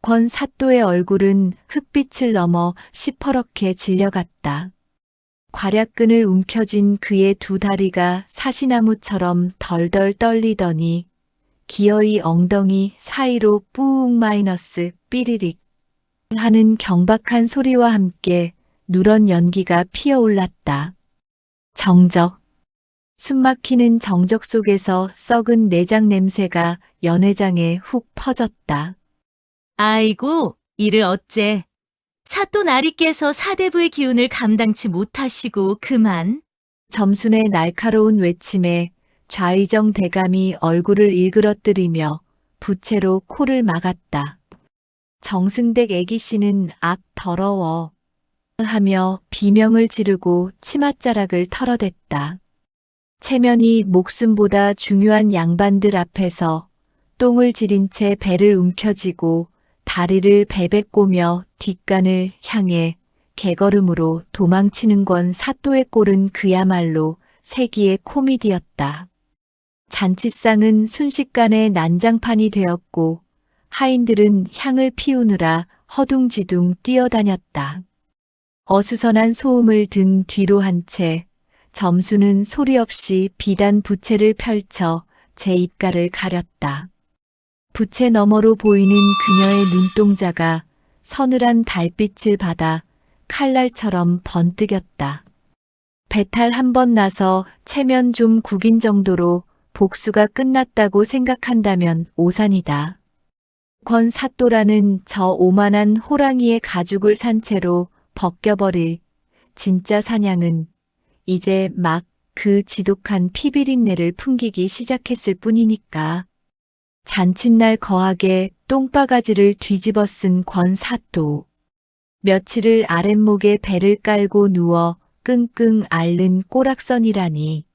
권 사또의 얼굴은 흑빛을 넘어 시퍼렇게 질려갔다. 괄약근을 움켜쥔 그의 2 다리가 사시나무처럼 덜덜 떨리더니 기어이 엉덩이 사이로 뿌웅 마이너스 삐리릭 하는 경박한 소리와 함께 누런 연기가 피어올랐다. 정적. 숨막히는 정적 속에서 썩은 내장 냄새가 연회장에 훅 퍼졌다. 아이고, 이를 어째. 사또나리께서 사대부의 기운을 감당치 못하시고 그만. 점순의 날카로운 외침에 좌의정 대감이 얼굴을 일그러뜨리며 부채로 코를 막았다. 정승댁 애기씨는 더러워 하며 비명을 지르고 치맛자락을 털어댔다. 체면이 목숨보다 중요한 양반들 앞에서 똥을 지린 채 배를 움켜쥐고 다리를 베베꼬며 뒷간을 향해 개걸음으로 도망치는 권 사또의 꼴은 그야말로 세기의 코미디였다. 잔치상은 순식간에 난장판이 되었고 하인들은 향을 피우느라 허둥지둥 뛰어다녔다. 어수선한 소음을 등 뒤로 한 채 점수는 소리 없이 비단 부채를 펼쳐 제 입가를 가렸다. 부채 너머로 보이는 그녀의 눈동자가 서늘한 달빛을 받아 칼날처럼 번뜩였다. 배탈 1번 나서 체면 좀 구긴 정도로 복수가 끝났다고 생각한다면 오산이다. 권 사또라는 저 오만한 호랑이의 가죽을 산 채로 벗겨버릴 진짜 사냥은 이제 막 그 지독한 피비린내를 풍기기 시작했을 뿐이니까. 잔칫날 거하게 똥바가지를 뒤집어 쓴 권 사또. 며칠을 아랫목에 배를 깔고 누워 끙끙 앓는 꼬락선이라니.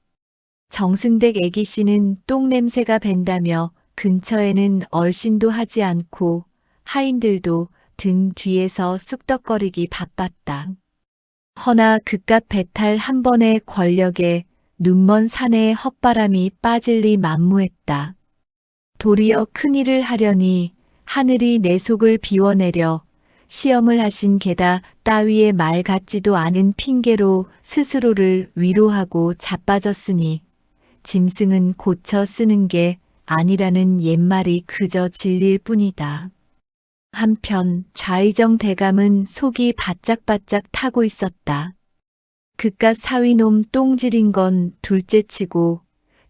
정승댁 애기씨는 똥냄새가 밴다며 근처에는 얼씬도 하지 않고 하인들도 등 뒤에서 쑥덕거리기 바빴다. 허나 그깟 배탈 1번의 권력에 눈먼 사내의 헛바람이 빠질 리 만무했다. 도리어 큰일을 하려니 하늘이 내 속을 비워내려 시험을 하신 게다 따위의 말 같지도 않은 핑계로 스스로를 위로하고 자빠졌으니 짐승은 고쳐 쓰는 게 아니라는 옛말이 그저 진리일 뿐이다. 한편 좌의정 대감은 속이 바짝바짝 타고 있었다. 그깟 사위놈 똥질인 건 둘째치고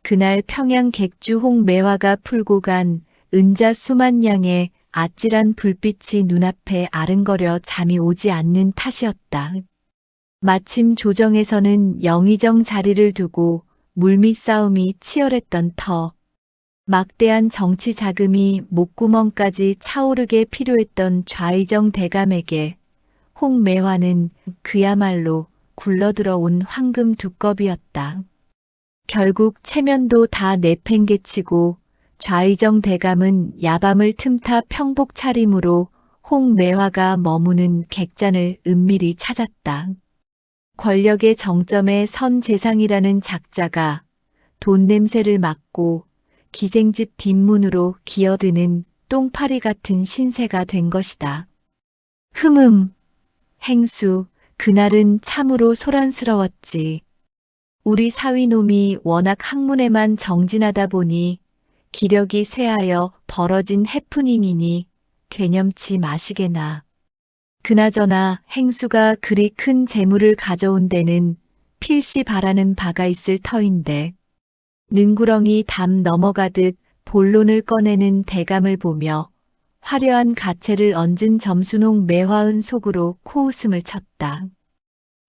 그날 평양 객주 홍매화가 풀고 간 은자 수만 양의 아찔한 불빛이 눈앞에 아른거려 잠이 오지 않는 탓이었다. 마침 조정에서는 영의정 자리를 두고 물밑 싸움이 치열했던 터. 막대한 정치 자금이 목구멍까지 차오르게 필요했던 좌의정 대감에게 홍매화는 그야말로 굴러들어온 황금 두꺼비였다. 결국 체면도 다 내팽개치고 좌의정 대감은 야밤을 틈타 평복 차림으로 홍매화가 머무는 객잔을 은밀히 찾았다. 권력의 정점에 선 재상이라는 작자가 돈 냄새를 맡고 기생집 뒷문으로 기어드는 똥파리 같은 신세가 된 것이다. 행수, 그날은 참으로 소란스러웠지. 우리 사위놈이 워낙 학문에만 정진하다 보니 기력이 쇠하여 벌어진 해프닝이니 개념치 마시게나. 그나저나 행수가 그리 큰 재물을 가져온 데는 필시 바라는 바가 있을 터인데 능구렁이 담 넘어가듯 본론을 꺼내는 대감을 보며 화려한 가채를 얹은 점순홍 매화은 속으로 코웃음을 쳤다.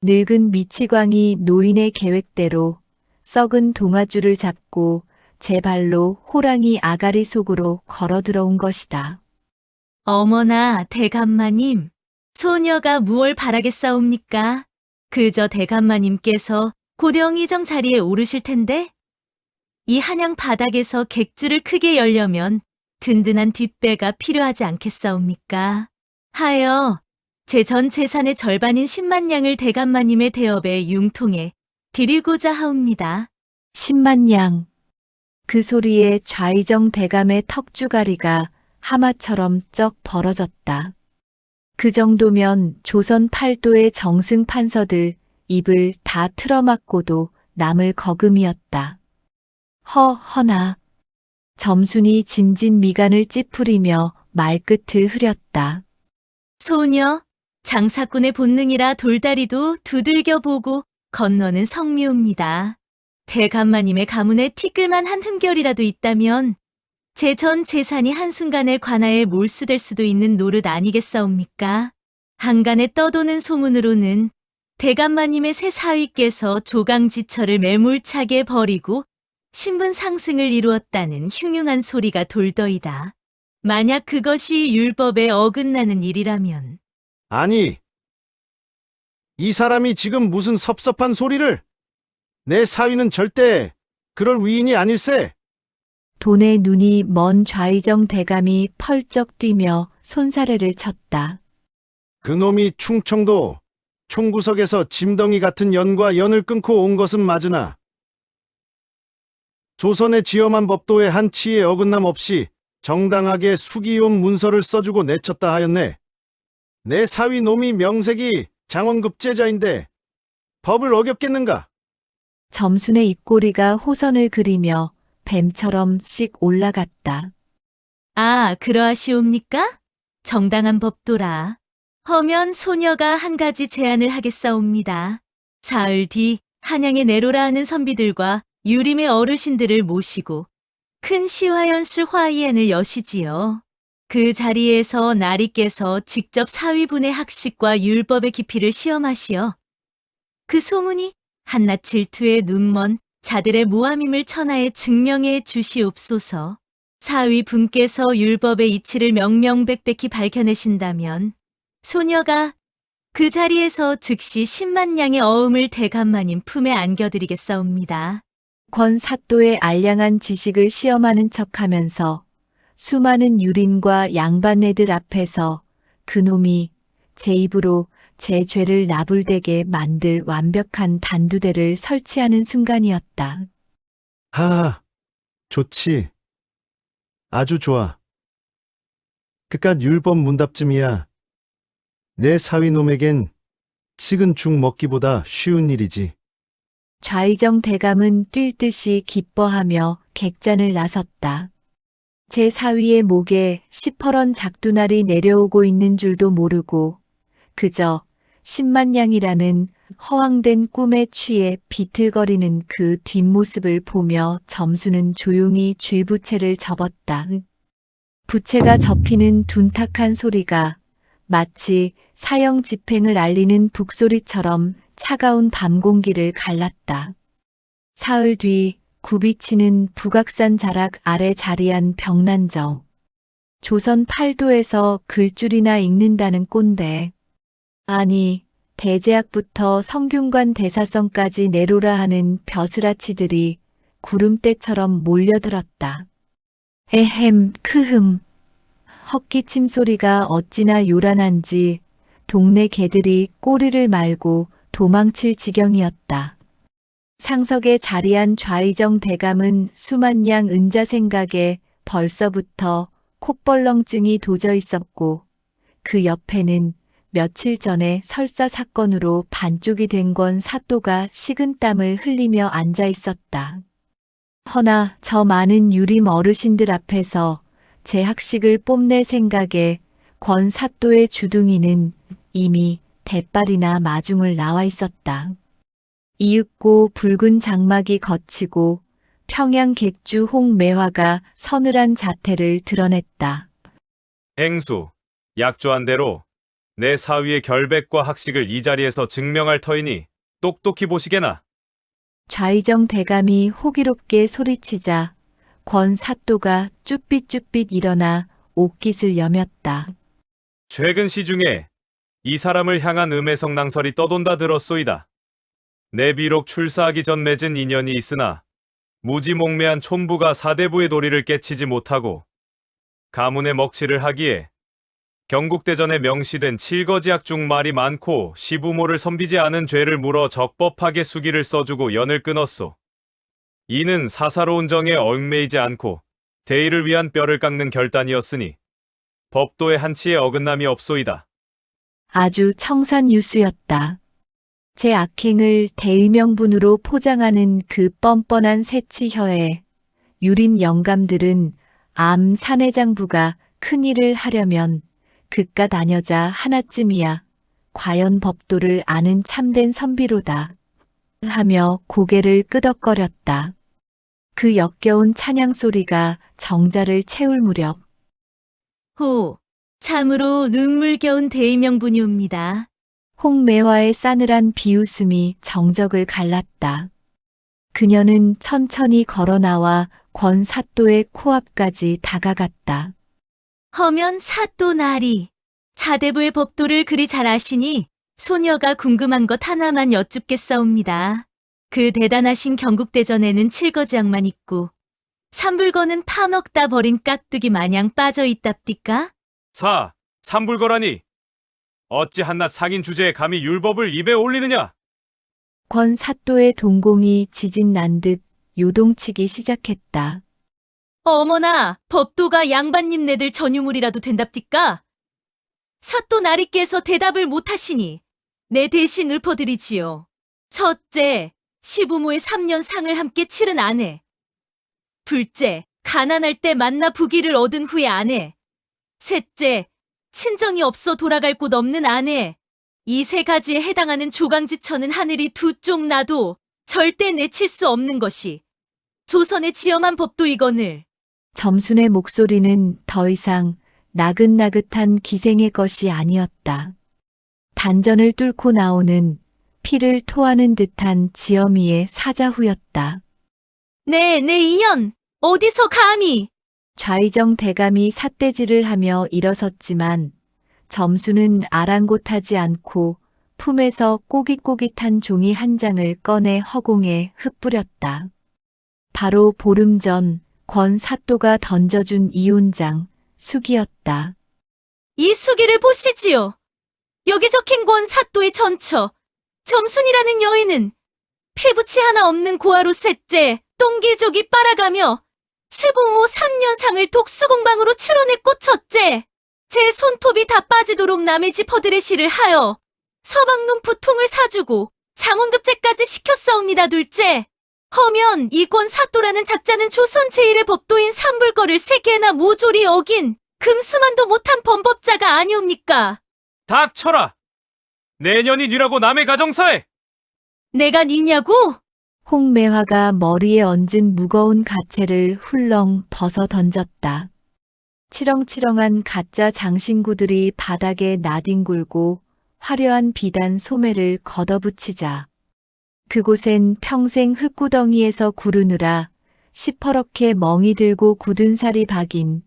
늙은 미치광이 노인의 계획대로 썩은 동아줄을 잡고 제 발로 호랑이 아가리 속으로 걸어 들어온 것이다. 어머나, 대감마님. 소녀가 무얼 바라겠사옵니까? 그저 대감마님께서 고령이정 자리에 오르실 텐데? 이 한양 바닥에서 객주를 크게 열려면 든든한 뒷배가 필요하지 않겠사옵니까? 하여 제 전 재산의 절반인 10만 냥을 대감마님의 대업에 융통해 드리고자 하옵니다. 10만 냥. 그 소리에 좌이정 대감의 턱주가리가 하마처럼 쩍 벌어졌다. 그 정도면 조선 팔도의 정승 판서들 입을 다 틀어막고도 남을 거금이었다. 허나. 점순이 짐진 미간을 찌푸리며 말끝을 흐렸다. 소녀, 장사꾼의 본능이라 돌다리도 두들겨 보고 건너는 성미옵니다. 대감마님의 가문에 티끌만 한 흠결이라도 있다면 제 전 재산이 한순간에 관아에 몰수될 수도 있는 노릇 아니겠사옵니까? 한간에 떠도는 소문으로는 대감마님의 새 사위께서 조강지처를 매몰차게 버리고 신분 상승을 이루었다는 흉흉한 소리가 돌더이다. 만약 그것이 율법에 어긋나는 일이라면 아니, 이 사람이 지금 무슨 섭섭한 소리를? 내 사위는 절대 그럴 위인이 아닐세. 돈의 눈이 먼 좌이정 대감이 펄쩍 뛰며 손사래를 쳤다. 그놈이 충청도 총구석에서 짐덩이 같은 연과 연을 끊고 온 것은 맞으나 조선의 지엄한 법도의 한치의 어긋남 없이 정당하게 수기용 문서를 써주고 내쳤다 하였네. 내 사위 놈이 명색이 장원급제자인데 법을 어겼겠는가? 점순의 입꼬리가 호선을 그리며 뱀처럼 씩 올라갔다. 아, 그러하시옵니까? 정당한 법도라. 허면 소녀가 한 가지 제안을 하겠사옵니다. 사흘 뒤 한양에 내로라 하는 선비들과 유림의 어르신들을 모시고 큰 시화연술 화의안을 여시지요. 그 자리에서 나리께서 직접 사위분의 학식과 율법의 깊이를 시험하시어 그 소문이 한낱 질투에 눈먼 자들의 무함임을 천하에 증명해 주시옵소서. 사위분께서 율법의 이치를 명명백백히 밝혀내신다면 소녀가 그 자리에서 즉시 10만 냥의 어음을 대감마님 품에 안겨드리겠사옵니다. 권 사또의 알량한 지식을 시험하는 척하면서 수많은 유린과 양반네들 앞에서 그놈이 제 입으로 제 죄를 나불대게 만들 완벽한 단두대를 설치하는 순간이었다. 하하, 좋지. 아주 좋아. 그깟 율법 문답쯤이야. 내 사위놈에겐 식은 죽 먹기보다 쉬운 일이지. 좌이정 대감은 뛸 듯이 기뻐하며 객잔을 나섰다. 제 사위의 목에 시퍼런 작두날이 내려오고 있는 줄도 모르고 그저 10만 냥이라는 허황된 꿈에 취해 비틀거리는 그 뒷모습을 보며 점수는 조용히 쥐부채를 접었다. 부채가 접히는 둔탁한 소리가 마치 사형 집행을 알리는 북소리처럼 차가운 밤 공기를 갈랐다. 사흘 뒤 굽이치는 북악산 자락 아래 자리한 병난정. 조선 팔도에서 글줄이나 읽는다는 꼰대. 아니, 대제학부터 성균관 대사성까지 내로라 하는 벼슬아치들이 구름대처럼 몰려들었다. 에헴, 크흠. 헛기침 소리가 어찌나 요란한지 동네 개들이 꼬리를 말고 도망칠 지경이었다. 상석에 자리한 좌의정 대감은 수만 양 은자 생각에 벌써부터 콧벌렁증이 도져 있었고 그 옆에는 며칠 전에 설사 사건으로 반쪽이 된 권 사또가 식은땀을 흘리며 앉아 있었다. 허나 저 많은 유림 어르신들 앞에서 제 학식을 뽐낼 생각에 권 사또의 주둥이는 이미 대빨이나 마중을 나와 있었다. 이윽고 붉은 장막이 걷히고 평양 객주 홍매화가 서늘한 자태를 드러냈다. 행수, 약조한 대로 내 사위의 결백과 학식을 이 자리에서 증명할 터이니 똑똑히 보시게나. 좌의정 대감이 호기롭게 소리치자 권 사또가 쭈삣쭈삣 일어나 옷깃을 여몄다. 최근 시중에 이 사람을 향한 음해성 낭설이 떠돈다 들었소이다. 내 비록 출사하기 전 맺은 인연이 있으나 무지몽매한 촌부가 사대부의 도리를 깨치지 못하고 가문의 먹칠을 하기에 경국대전에 명시된 칠거지약 중 말이 많고 시부모를 섬기지 않은 죄를 물어 적법하게 수기를 써주고 연을 끊었소. 이는 사사로운 정에 얽매이지 않고 대의를 위한 뼈를 깎는 결단이었으니 법도의 한치의 어긋남이 없소이다. 아주 청산유수였다. 제 악행을 대의명분으로 포장하는 그 뻔뻔한 새치혀에 유림 영감들은 암 사내장부가 큰일을 하려면 그깟 아녀자 하나쯤이야 과연 법도를 아는 참된 선비로다 하며 고개를 끄덕거렸다. 그 역겨운 찬양 소리가 정자를 채울 무렵 호, 참으로 눈물겨운 대의명분이옵니다. 홍매화의 싸늘한 비웃음이 정적을 갈랐다. 그녀는 천천히 걸어나와 권 사또의 코앞까지 다가갔다. 허면 사또 나리, 사대부의 법도를 그리 잘 아시니 소녀가 궁금한 것 하나만 여쭙겠사옵니다. 그 대단하신 경국대전에는 칠거지약만 있고 삼불거는 파먹다 버린 깍두기 마냥 빠져있답디까? 삼불거라니 어찌 한낱 상인 주제에 감히 율법을 입에 올리느냐? 권 사또의 동공이 지진 난 듯 요동치기 시작했다. 어머나, 법도가 양반님네들 전유물이라도 된답디까? 사또 나리께서 대답을 못하시니 내 대신 읊어드리지요. 첫째, 시부모의 3년 상을 함께 치른 아내. 둘째, 가난할 때 만나 부귀를 얻은 후의 아내. 셋째, 친정이 없어 돌아갈 곳 없는 아내. 이 세 가지에 해당하는 조강지처는 하늘이 두 쪽 나도 절대 내칠 수 없는 것이 조선의 지엄한 법도이거늘. 점순의 목소리는 더 이상 나긋나긋한 기생의 것이 아니었다. 단전을 뚫고 나오는 피를 토하는 듯한 지엄이의 사자후였다. 내 이년, 어디서 감히! 좌의정 대감이 삿대질을 하며 일어섰지만 점수는 아랑곳하지 않고 품에서 꼬깃꼬깃한 종이 한 장을 꺼내 허공에 흩뿌렸다. 바로 보름 전 권 사또가 던져준 이혼장, 수기였다. 이 수기를 보시지요. 여기 적힌 권 사또의 전처, 점순이라는 여인은 피부치 하나 없는 고아로 셋째, 똥기족이 빨아가며 시부모 3년 상을 독수공방으로 치러냈고 첫째, 제 손톱이 다 빠지도록 남의 집 허드레시를 하여 서방눈 통을 사주고 장원급제까지 시켰사옵니다. 둘째, 허면 이권 사또라는 작자는 조선 제1의 법도인 삼불거를 3개나 모조리 어긴 금수만도 못한 범법자가 아니옵니까? 닥쳐라! 내년이 니라고 남의 가정사에! 내가 니냐고? 홍매화가 머리에 얹은 무거운 가채를 훌렁 벗어 던졌다. 치렁치렁한 가짜 장신구들이 바닥에 나뒹굴고 화려한 비단 소매를 걷어붙이자 그곳엔 평생 흙구덩이에서 구르느라 시퍼렇게 멍이 들고 굳은 살이 박인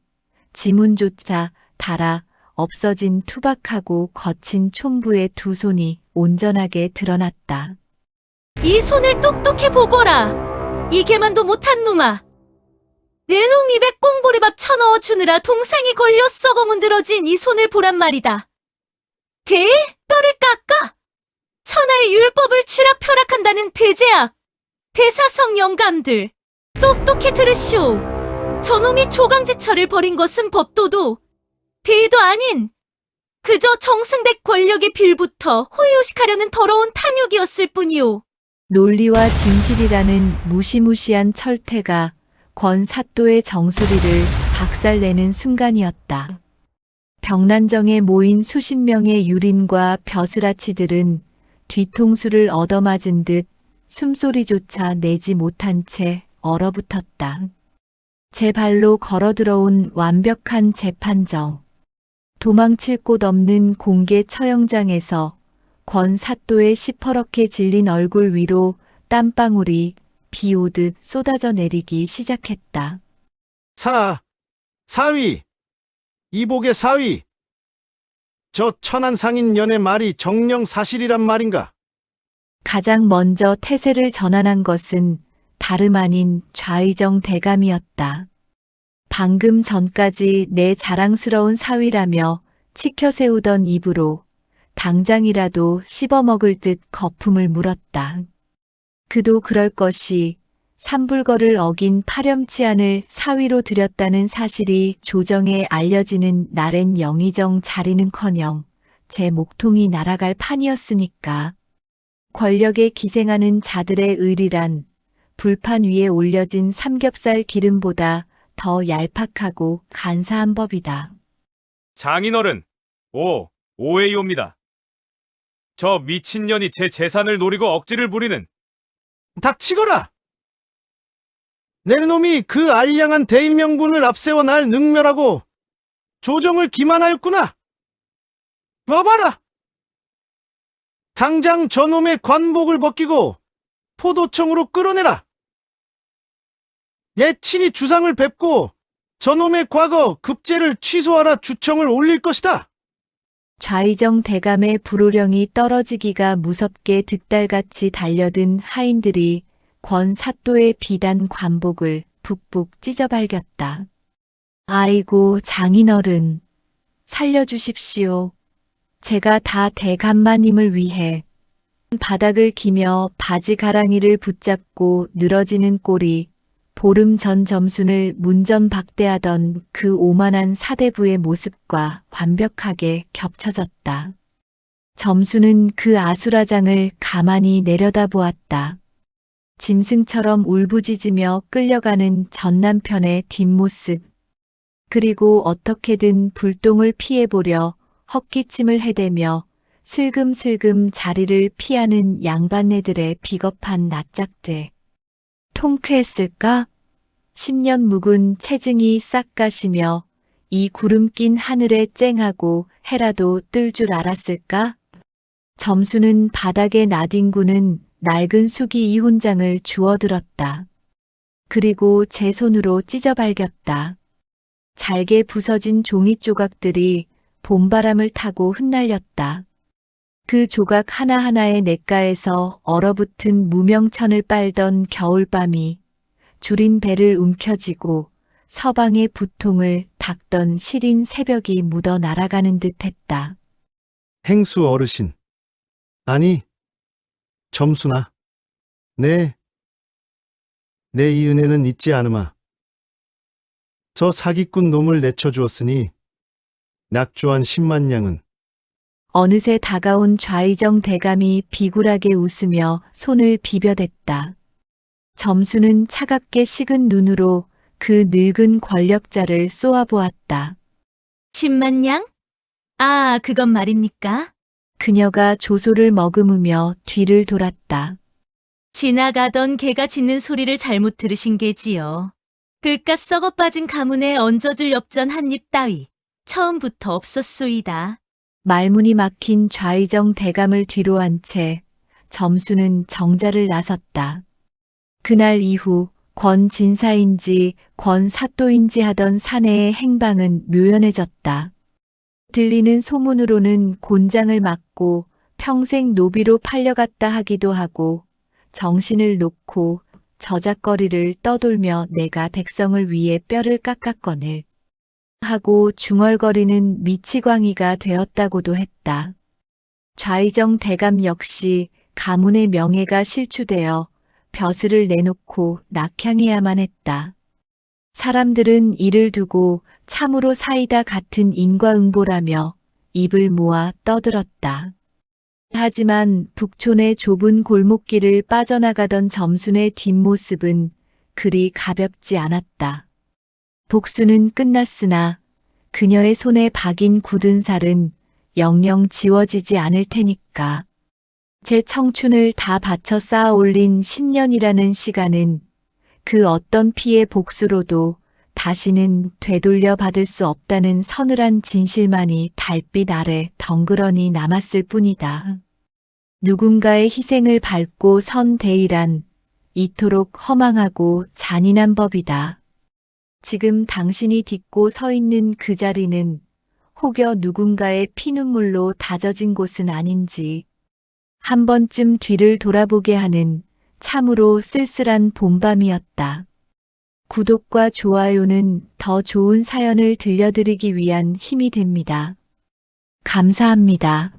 지문조차 닳아 없어진 투박하고 거친 촌부의 두 손이 온전하게 드러났다. 이 손을 똑똑히 보거라. 이 개만도 못한 놈아. 내 놈 입에 꽁보리밥 쳐넣어 주느라 동상이 걸려 썩어 문드러진 이 손을 보란 말이다. 개의 뼈를 깎아? 천하의 율법 추락펴락한다는 대제악, 대사성 영감들, 똑똑히 들으시오. 저놈이 조강지처를 벌인 것은 법도도, 대의도 아닌 그저 정승댁 권력의 빌부터 호의호식하려는 더러운 탐욕이었을 뿐이오. 논리와 진실이라는 무시무시한 철퇴가 권 사또의 정수리를 박살내는 순간이었다. 병난정에 모인 수십 명의 유린과 벼슬아치들은 뒤통수를 얻어맞은 듯 숨소리조차 내지 못한 채 얼어붙었다. 제 발로 걸어들어온 완벽한 재판정. 도망칠 곳 없는 공개 처형장에서 권 사또의 시퍼렇게 질린 얼굴 위로 땀방울이 비 오듯 쏟아져 내리기 시작했다. 사위, 이복의 사위. 저 천한 상인년의 말이 정녕 사실이란 말인가? 가장 먼저 태세를 전환한 것은 다름 아닌 좌의정 대감이었다. 방금 전까지 내 자랑스러운 사위라며 치켜세우던 입으로 당장이라도 씹어먹을 듯 거품을 물었다. 그도 그럴 것이 삼불거를 어긴 파렴치한을 사위로 들였다는 사실이 조정에 알려지는 날엔 영의정 자리는커녕 제 목통이 날아갈 판이었으니까. 권력에 기생하는 자들의 의리란 불판 위에 올려진 삼겹살 기름보다 더 얄팍하고 간사한 법이다. 장인어른, 오해이옵니다. 저 미친년이 제 재산을 노리고 억지를 부리는 닥치거라! 내 놈이 그 알량한 대인명분을 앞세워 날 능멸하고 조정을 기만하였구나! 봐봐라! 당장 저놈의 관복을 벗기고 포도청으로 끌어내라! 내 친히 주상을 뵙고 저놈의 과거 급제를 취소하라 주청을 올릴 것이다! 좌의정 대감의 불호령이 떨어지기가 무섭게 득달같이 달려든 하인들이 권 사또의 비단 관복을 북북 찢어발겼다. 아이고 장인어른, 살려주십시오. 제가 다 대감마님을 위해. 바닥을 기며 바지 가랑이를 붙잡고 늘어지는 꼴이 보름 전 점순을 문전박대하던 그 오만한 사대부의 모습과 완벽하게 겹쳐졌다. 점순은 그 아수라장을 가만히 내려다보았다. 짐승처럼 울부짖으며 끌려가는 전 남편의 뒷모습. 그리고 어떻게든 불똥을 피해보려 헛기침을 해대며 슬금슬금 자리를 피하는 양반네들의 비겁한 낯짝들. 통쾌했을까? 10년 묵은 체증이 싹 가시며 이 구름 낀 하늘에 쨍하고 해라도 뜰 줄 알았을까? 점수는 바닥에 나뒹구는 낡은 수기 이혼장을 주워들었다. 그리고 제 손으로 찢어발겼다. 잘게 부서진 종이 조각들이 봄바람을 타고 흩날렸다. 그 조각 하나하나의 냇가에서 얼어붙은 무명천을 빨던 겨울밤이 줄인 배를 움켜쥐고 서방의 부통을 닦던 시린 새벽이 묻어 날아가는 듯했다. 행수 어르신. 아니, 점순아. 내 이 은혜는 잊지 않으마. 저 사기꾼 놈을 내쳐주었으니 낙조한 10만 양은 어느새 다가온 좌의정 대감이 비굴하게 웃으며 손을 비벼댔다. 점수는 차갑게 식은 눈으로 그 늙은 권력자를 쏘아보았다. 10만 양? 아, 그건 말입니까? 그녀가 조소를 머금으며 뒤를 돌았다. 지나가던 개가 짖는 소리를 잘못 들으신 게지요. 그깟 썩어 빠진 가문에 얹어줄 엽전 한 입 따위 처음부터 없었소이다. 말문이 막힌 좌의정 대감을 뒤로 한 채 점수는 정자를 나섰다. 그날 이후 권 진사인지 권 사또인지 하던 사내의 행방은 묘연해졌다. 들리는 소문으로는 곤장을 맞고 평생 노비로 팔려갔다 하기도 하고 정신을 놓고 저작거리를 떠돌며 내가 백성을 위해 뼈를 깎았거늘 하고 중얼거리는 미치광이가 되었다고도 했다. 좌의정 대감 역시 가문의 명예가 실추되어 벼슬을 내놓고 낙향해야만 했다. 사람들은 이를 두고 참으로 사이다 같은 인과응보라며 입을 모아 떠들었다. 하지만 북촌의 좁은 골목길을 빠져나가던 점순의 뒷모습은 그리 가볍지 않았다. 복수는 끝났으나 그녀의 손에 박인 굳은 살은 영영 지워지지 않을 테니까. 제 청춘을 다 바쳐 쌓아 올린 10년이라는 시간은 그 어떤 피의 복수로도 다시는 되돌려 받을 수 없다는 서늘한 진실만이 달빛 아래 덩그러니 남았을 뿐이다. 누군가의 희생을 밟고 선 대의란 이토록 허망하고 잔인한 법이다. 지금 당신이 딛고 서 있는 그 자리는 혹여 누군가의 피눈물로 다져진 곳은 아닌지 한 번쯤 뒤를 돌아보게 하는 참으로 쓸쓸한 봄밤이었다. 구독과 좋아요는 더 좋은 사연을 들려드리기 위한 힘이 됩니다. 감사합니다.